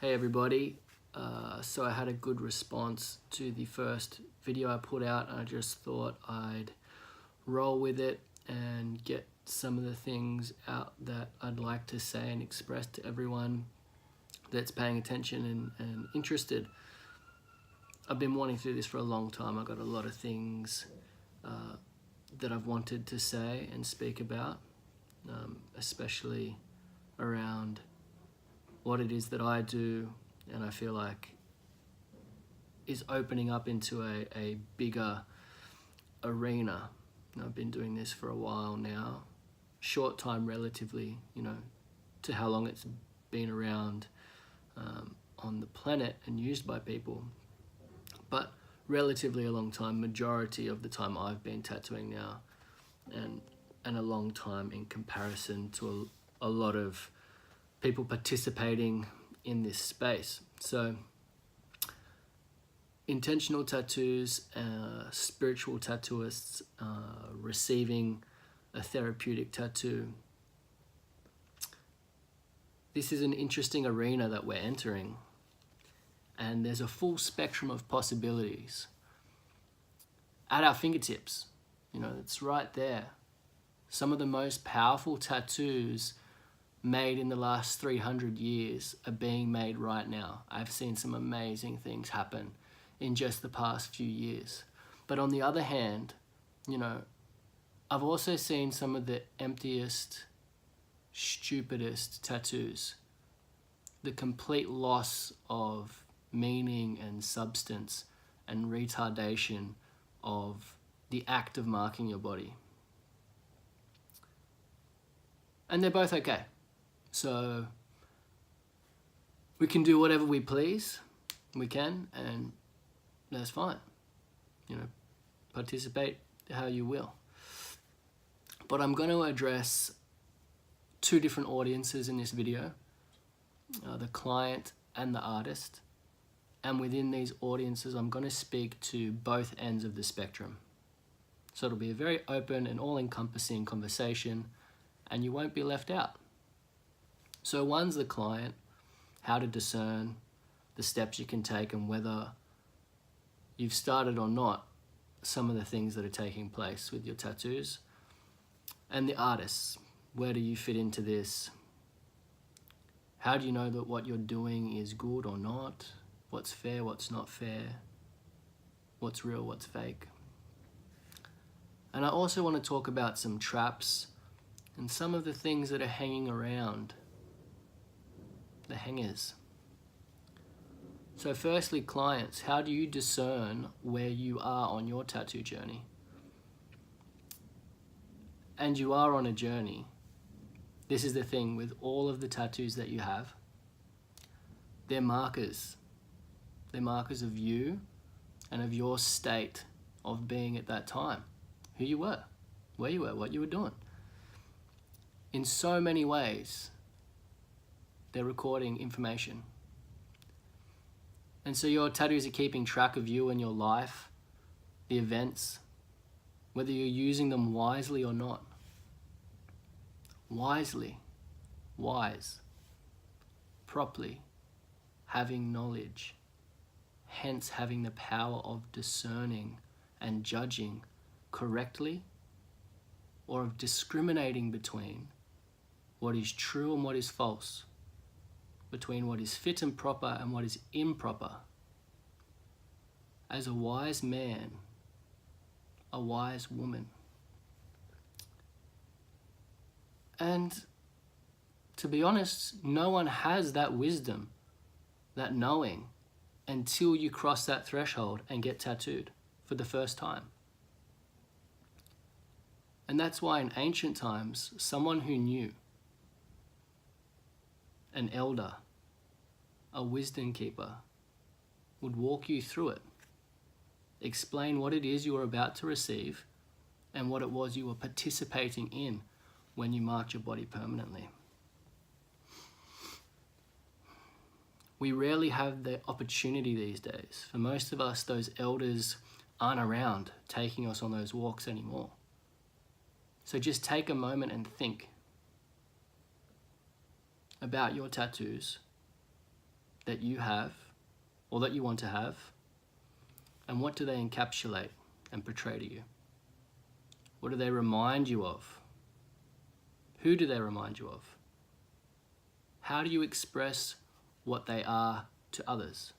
Hey everybody, so I had a good response to the first video I put out, and I just thought I'd roll with it and get some of the things out that I'd like to say and express to everyone that's paying attention and interested. I've been wanting to do this for a long time. I've got a lot of things that I've wanted to say and speak about, especially around what it is that I do, and I feel like is opening up into a bigger arena. I've been doing this for a while now, short time relatively, to how long it's been around on the planet and used by people, but relatively a long time. Majority of the time I've been tattooing now, and a long time in comparison to a lot of people participating in this space. So intentional tattoos, spiritual tattooists, receiving a therapeutic tattoo. This is an interesting arena that we're entering, and there's a full spectrum of possibilities at our fingertips. It's right there. Some of the most powerful tattoos made in the last 300 years are being made right now. I've seen some amazing things happen in just the past few years. But on the other hand, I've also seen some of the emptiest, stupidest tattoos. The complete loss of meaning and substance and retardation of the act of marking your body. And they're both okay. So we can do whatever we please, and that's fine. Participate how you will. But I'm going to address two different audiences in this video, the client and the artist. And within these audiences, I'm going to speak to both ends of the spectrum. So it'll be a very open and all-encompassing conversation, and you won't be left out. So one's the client, how to discern the steps you can take and whether you've started or not some of the things that are taking place with your tattoos. And the artists, where do you fit into this? How do you know that what you're doing is good or not? What's fair, what's not fair? What's real, what's fake? And I also want to talk about some traps and some of the things that are hanging around, the hangers. So firstly, clients, how do you discern where you are on your tattoo journey? And you are on a journey. This is the thing with all of the tattoos that you have. They're markers. They're markers of you and of your state of being at that time. Who you were, where you were, what you were doing. In so many ways, they're recording information. And so your tattoos are keeping track of you and your life, the events, whether you're using them wisely or not. Wisely, wise, properly, having knowledge, hence having the power of discerning and judging correctly, or of discriminating between what is true and what is false, between what is fit and proper and what is improper. As a wise man, a wise woman. And to be honest, no one has that wisdom, that knowing, until you cross that threshold and get tattooed for the first time. And that's why in ancient times, someone who knew, an elder, a wisdom keeper, would walk you through it, explain what it is you were about to receive and what it was you were participating in when you marked your body permanently. We rarely have the opportunity these days. For most of us, those elders aren't around taking us on those walks anymore. So just take a moment and think about your tattoos, that you have or that you want to have? And what do they encapsulate and portray to you? What do they remind you of? Who do they remind you of? How do you express what they are to others?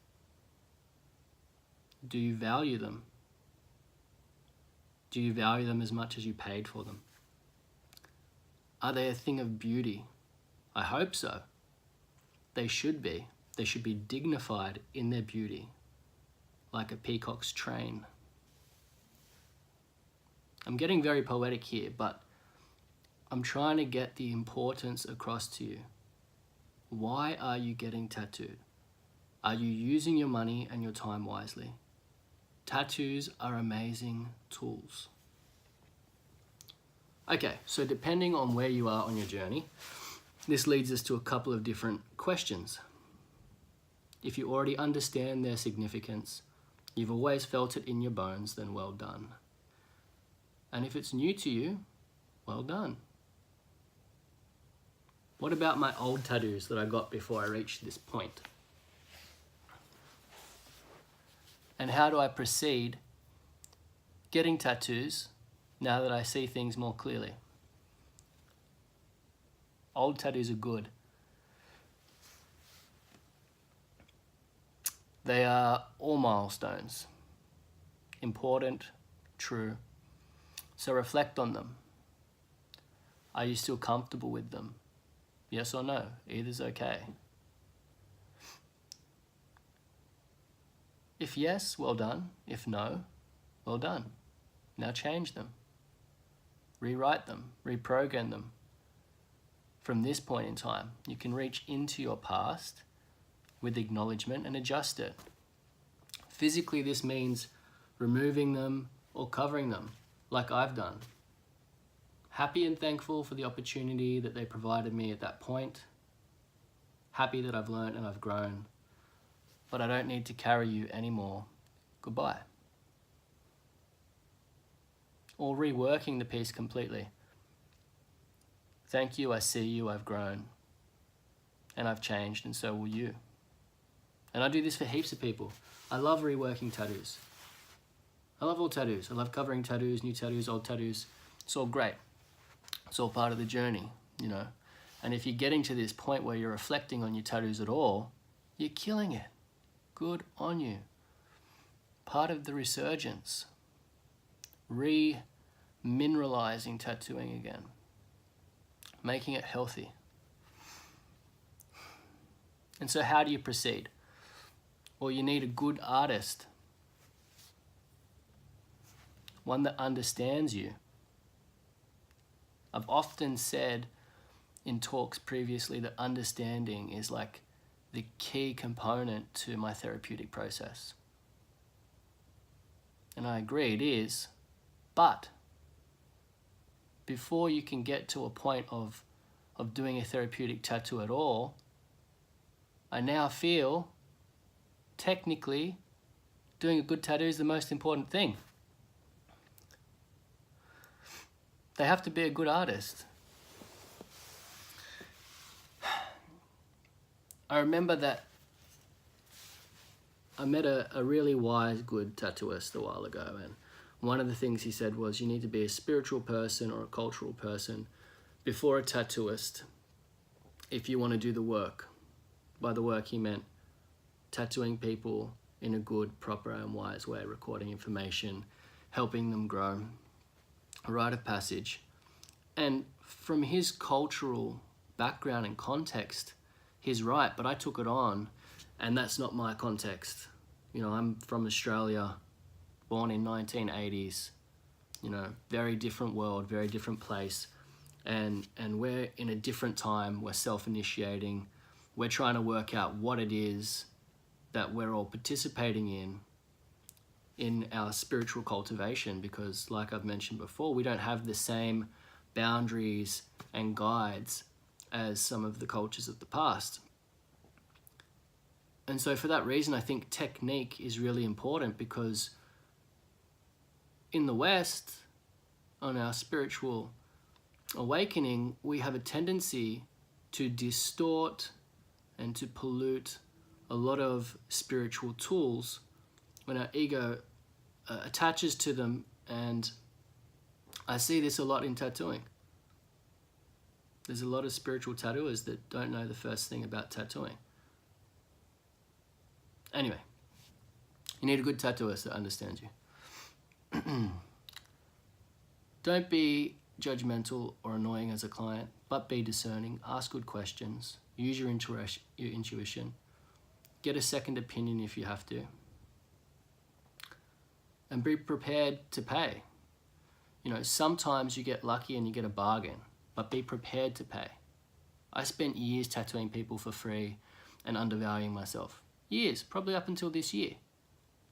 Do you value them? Do you value them as much as you paid for them? Are they a thing of beauty? I hope so. They should be. They should be dignified in their beauty, like a peacock's train. I'm getting very poetic here, but I'm trying to get the importance across to you. Why are you getting tattooed? Are you using your money and your time wisely? Tattoos are amazing tools. Okay, so depending on where you are on your journey, this leads us to a couple of different questions. If you already understand their significance, you've always felt it in your bones, then well done. And if it's new to you, well done. What about my old tattoos that I got before I reached this point? And how do I proceed getting tattoos now that I see things more clearly? Old tattoos are good. They are all milestones. Important, true. So reflect on them. Are you still comfortable with them? Yes or no? Either's okay. If yes, well done. If no, well done. Now change them. Rewrite them. Reprogram them. From this point in time, you can reach into your past with acknowledgement and adjust it. Physically, this means removing them or covering them, like I've done. Happy and thankful for the opportunity that they provided me at that point. Happy that I've learned and I've grown, but I don't need to carry you anymore. Goodbye. Or reworking the piece completely. Thank you, I see you, I've grown, and I've changed, and so will you. And I do this for heaps of people. I love reworking tattoos. I love all tattoos. I love covering tattoos, new tattoos, old tattoos. It's all great. It's all part of the journey, you know. And if you're getting to this point where you're reflecting on your tattoos at all, you're killing it. Good on you. Part of the resurgence. Re-mineralizing tattooing again. Making it healthy. And so how do you proceed? Well, you need a good artist. One that understands you. I've often said in talks previously that understanding is like the key component to my therapeutic process. And I agree it is, but before you can get to a point of doing a therapeutic tattoo at all, I now feel technically doing a good tattoo is the most important thing. They have to be a good artist. I remember that I met a really wise, good tattooist a while ago, and one of the things he said was you need to be a spiritual person or a cultural person before a tattooist if you want to do the work. By the work, he meant tattooing people in a good, proper, and wise way, recording information, helping them grow, a rite of passage. And from his cultural background and context, he's right, but I took it on, and that's not my context. You know, I'm from Australia, born in 1980s, you know, very different world, very different place. And we're in a different time, we're self-initiating, we're trying to work out what it is that we're all participating in our spiritual cultivation, because like I've mentioned before, we don't have the same boundaries and guides as some of the cultures of the past. And so for that reason, I think technique is really important, because in the West, on our spiritual awakening, we have a tendency to distort and to pollute a lot of spiritual tools when our ego attaches to them, and I see this a lot in tattooing. There's a lot of spiritual tattooers that don't know the first thing about tattooing. Anyway, you need a good tattooist that understands you. Don't be judgmental or annoying as a client, but be discerning. Ask good questions. Use your intuition. Get a second opinion if you have to. And be prepared to pay. You know, sometimes you get lucky and you get a bargain, but be prepared to pay. I spent years tattooing people for free and undervaluing myself. Years, probably up until this year,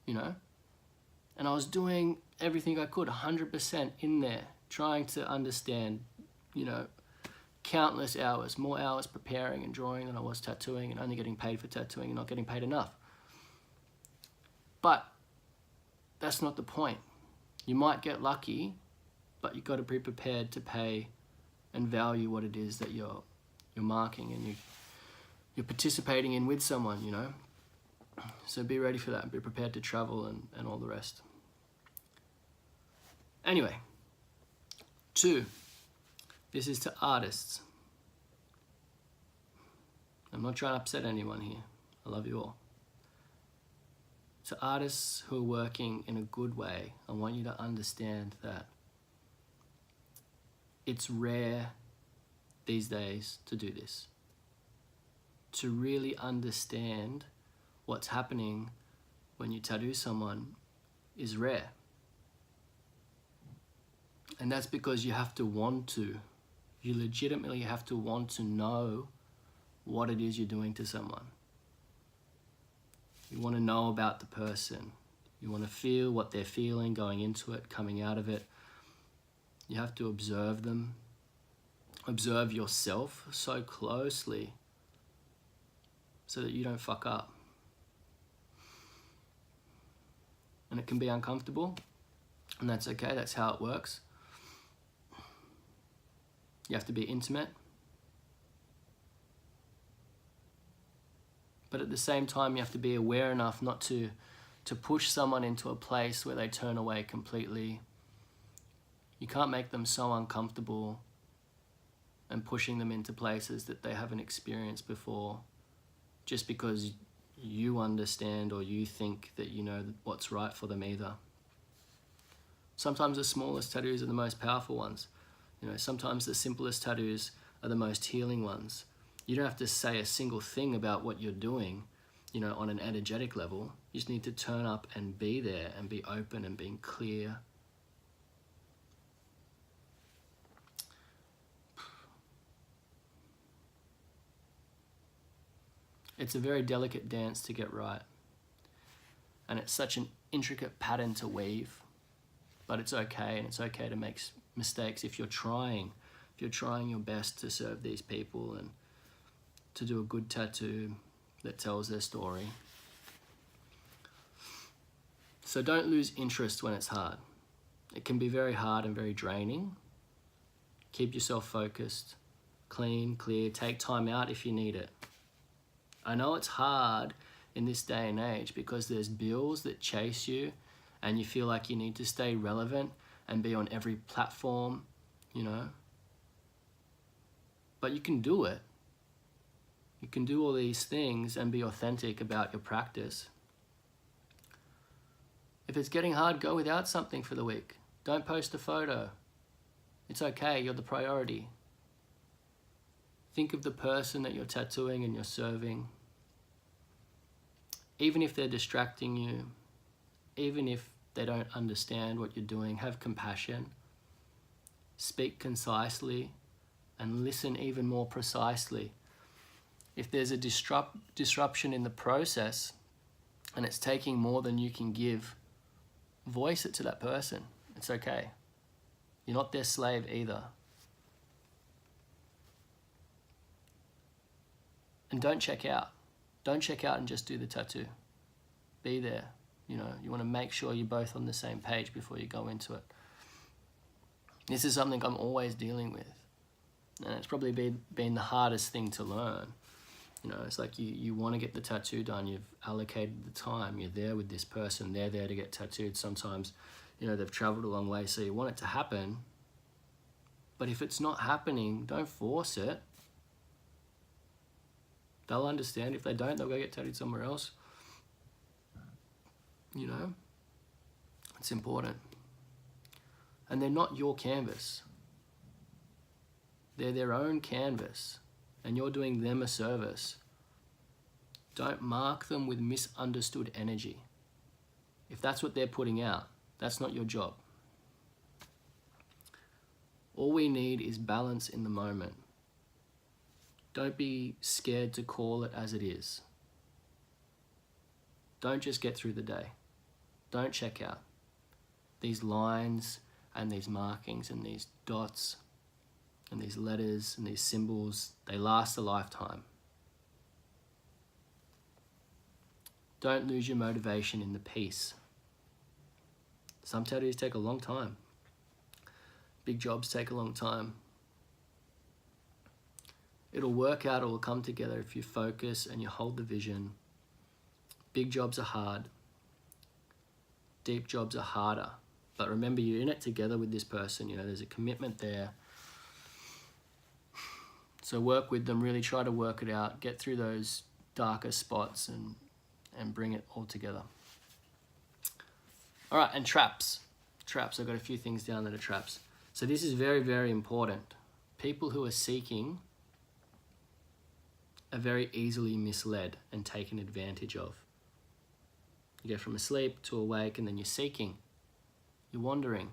you know. And I was doing everything I could, 100% in there, trying to understand, you know, countless hours, more hours preparing and drawing than I was tattooing, and only getting paid for tattooing and not getting paid enough. But that's not the point. You might get lucky, but you've got to be prepared to pay and value what it is that you're marking and you're participating in with someone, you know. So be ready for that and be prepared to travel and all the rest. Anyway, 2, this is to artists. I'm not trying to upset anyone here. I love you all. To artists who are working in a good way, I want you to understand that it's rare these days to do this. To really understand what's happening when you tattoo someone is rare. And that's because you have to want to. You legitimately have to want to know what it is you're doing to someone. You want to know about the person. You want to feel what they're feeling going into it, coming out of it. You have to observe them. Observe yourself so closely so that you don't fuck up. And it can be uncomfortable, and that's okay, that's how it works. You have to be intimate. But at the same time, you have to be aware enough not to push someone into a place where they turn away completely. You can't make them so uncomfortable and pushing them into places that they haven't experienced before just because you understand or you think that you know what's right for them either. Sometimes the smallest tattoos are the most powerful ones. You know, sometimes the simplest tattoos are the most healing ones. You don't have to say a single thing about what you're doing, you know, on an energetic level. You just need to turn up and be there and be open and being clear. It's a very delicate dance to get right. And it's such an intricate pattern to weave. But it's okay, and it's okay to make mistakes if you're trying your best to serve these people and to do a good tattoo that tells their story. So don't lose interest when it's hard. It can be very hard and very draining. Keep yourself focused, clean, clear, take time out if you need it. I know it's hard in this day and age because there's bills that chase you and you feel like you need to stay relevant and be on every platform, you know. But you can do it. You can do all these things and be authentic about your practice. If it's getting hard, go without something for the week. Don't post a photo. It's okay, you're the priority. Think of the person that you're tattooing and you're serving. Even if they're distracting you, even if they don't understand what you're doing, have compassion. Speak concisely and listen even more precisely. If there's a disruption in the process and it's taking more than you can give, voice it to that person. It's okay. You're not their slave either. And don't check out. Don't check out and just do the tattoo. Be there. You know, you want to make sure you're both on the same page before you go into it. This is something I'm always dealing with. And it's probably been the hardest thing to learn. You know, it's like you want to get the tattoo done. You've allocated the time. You're there with this person. They're there to get tattooed. Sometimes, you know, they've traveled a long way, so you want it to happen. But if it's not happening, don't force it. They'll understand. If they don't, they'll go get tattooed somewhere else. You know, it's important. And they're not your canvas. They're their own canvas, and you're doing them a service. Don't mark them with misunderstood energy. If that's what they're putting out, that's not your job. All we need is balance in the moment. Don't be scared to call it as it is. Don't just get through the day. Don't check out. These lines and these markings and these dots and these letters and these symbols, they last a lifetime. Don't lose your motivation in the piece. Some tattoos take a long time. Big jobs take a long time. It'll work out, it will come together if you focus and you hold the vision. Big jobs are hard. Deep jobs are harder. But remember, you're in it together with this person. You know, there's a commitment there. So work with them, really try to work it out, get through those darker spots and bring it all together. All right, and traps. Traps, I've got a few things down that are traps. So this is very, very important. People who are seeking are very easily misled and taken advantage of. You go from asleep to awake, and then you're seeking. You're wandering.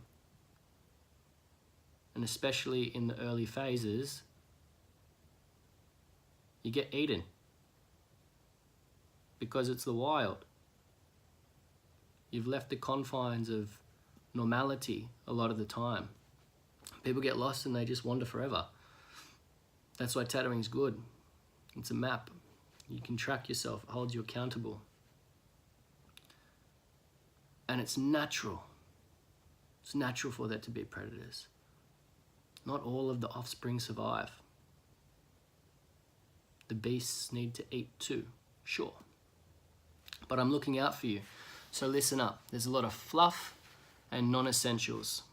And especially in the early phases, you get eaten because it's the wild. You've left the confines of normality a lot of the time. People get lost and they just wander forever. That's why tattooing is good. It's a map. You can track yourself. It holds you accountable. And it's natural. It's natural for there to be predators. Not all of the offspring survive. The beasts need to eat too, sure. But I'm looking out for you. So listen up. There's a lot of fluff and non-essentials.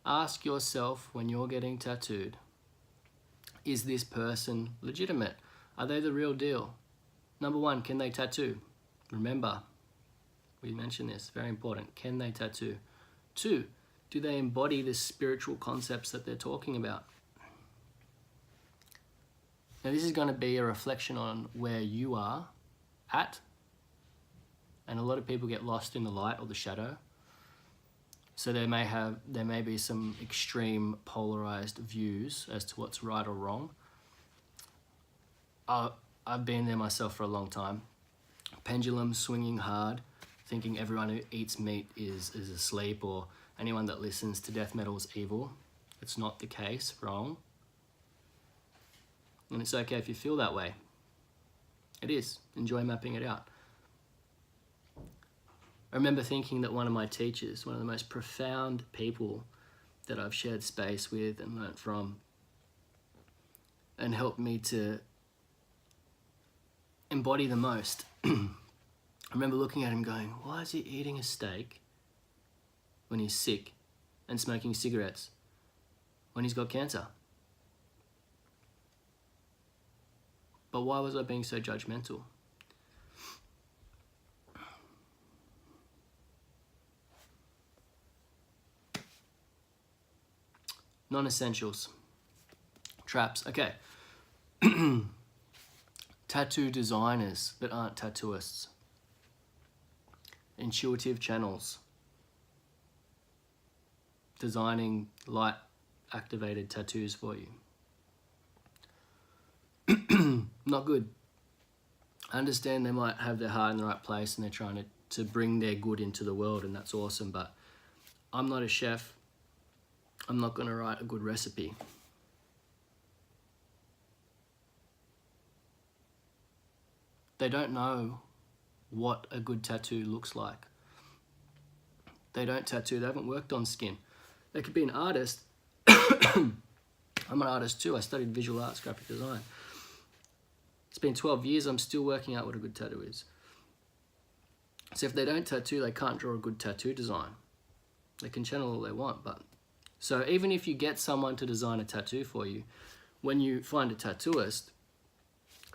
Ask yourself when you're getting tattooed, is this person legitimate? Are they the real deal? Number one, can they tattoo? Remember, we mentioned this, very important. Can they tattoo? Two, do they embody the spiritual concepts that they're talking about? Now this is going to be a reflection on where you are at. And a lot of people get lost in the light or the shadow. So there may be some extreme polarized views as to what's right or wrong. I've been there myself for a long time. Pendulum swinging hard, thinking everyone who eats meat is asleep, or anyone that listens to death metal is evil. It's not the case, wrong. And it's okay if you feel that way. It is. Enjoy mapping it out. I remember thinking that one of my teachers, one of the most profound people that I've shared space with and learnt from, and helped me to embody the most. I remember looking at him going, why is he eating a steak when he's sick and smoking cigarettes when he's got cancer? But why was I being so judgmental? Non-essentials. Traps. Okay. Tattoo designers that aren't tattooists. Intuitive channels. Designing light activated tattoos for you. Not good. I understand they might have their heart in the right place and they're trying to bring their good into the world, and that's awesome, but I'm not a chef. I'm not going to write a good recipe. They don't know what a good tattoo looks like. They don't tattoo. They haven't worked on skin. They could be an artist. I'm an artist too. I studied visual arts, graphic design. It's been 12 years, I'm still working out what a good tattoo is. So if they don't tattoo, they can't draw a good tattoo design. They can channel all they want, but... So even if you get someone to design a tattoo for you, when you find a tattooist,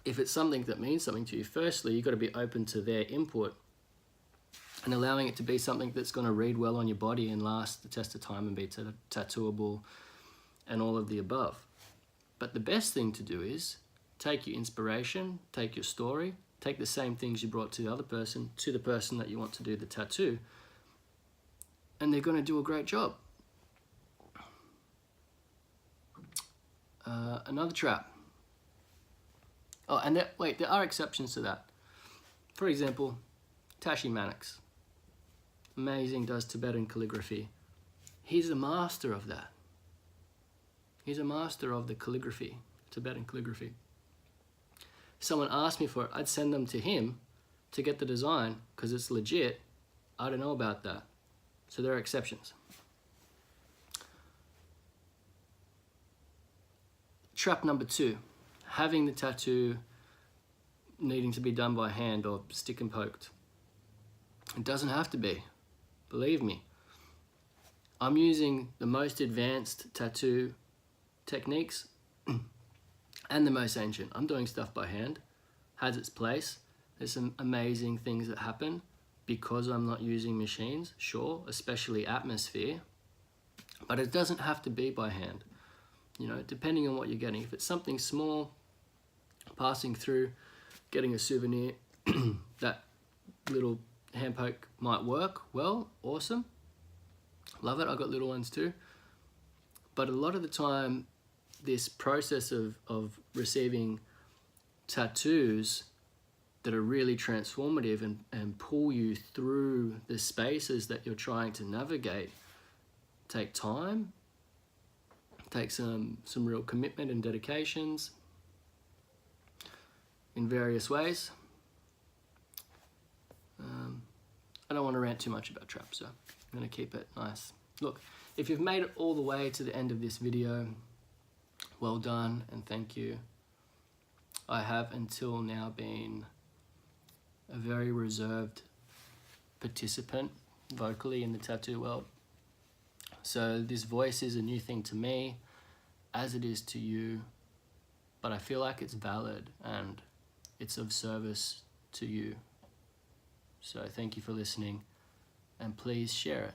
if it's something that means something to you, firstly, you've got to be open to their input and allowing it to be something that's going to read well on your body and last the test of time and be tattooable and all of the above. But the best thing to do is take your inspiration, take your story, take the same things you brought to the other person, to the person that you want to do the tattoo, and they're going to do a great job. Another trap. Oh, and there are exceptions to that. For example, Tashi Mannix. Amazing, does Tibetan calligraphy. He's a master of that. He's a master of the calligraphy, Tibetan calligraphy. If someone asked me for it, I'd send them to him to get the design because it's legit. I don't know about that. So there are exceptions. Trap number 2, having the tattoo needing to be done by hand or stick and poked. It doesn't have to be, believe me. I'm using the most advanced tattoo techniques and the most ancient. I'm doing stuff by hand, has its place. There's some amazing things that happen because I'm not using machines, sure, especially Atmosphere, but it doesn't have to be by hand. You know, depending on what you're getting. If it's something small, passing through, getting a souvenir, that little hand poke might work well, awesome. Love it, I've got little ones too. But a lot of the time, this process of receiving tattoos that are really transformative and pull you through the spaces that you're trying to navigate take time, take some real commitment and dedications in various ways. I don't want to rant too much about traps, so I'm going to keep it nice. Look, if you've made it all the way to the end of this video, well done and thank you. I have until now been a very reserved participant vocally in the tattoo world. So this voice is a new thing to me, as it is to you, but I feel like it's valid and it's of service to you. So thank you for listening, and please share it.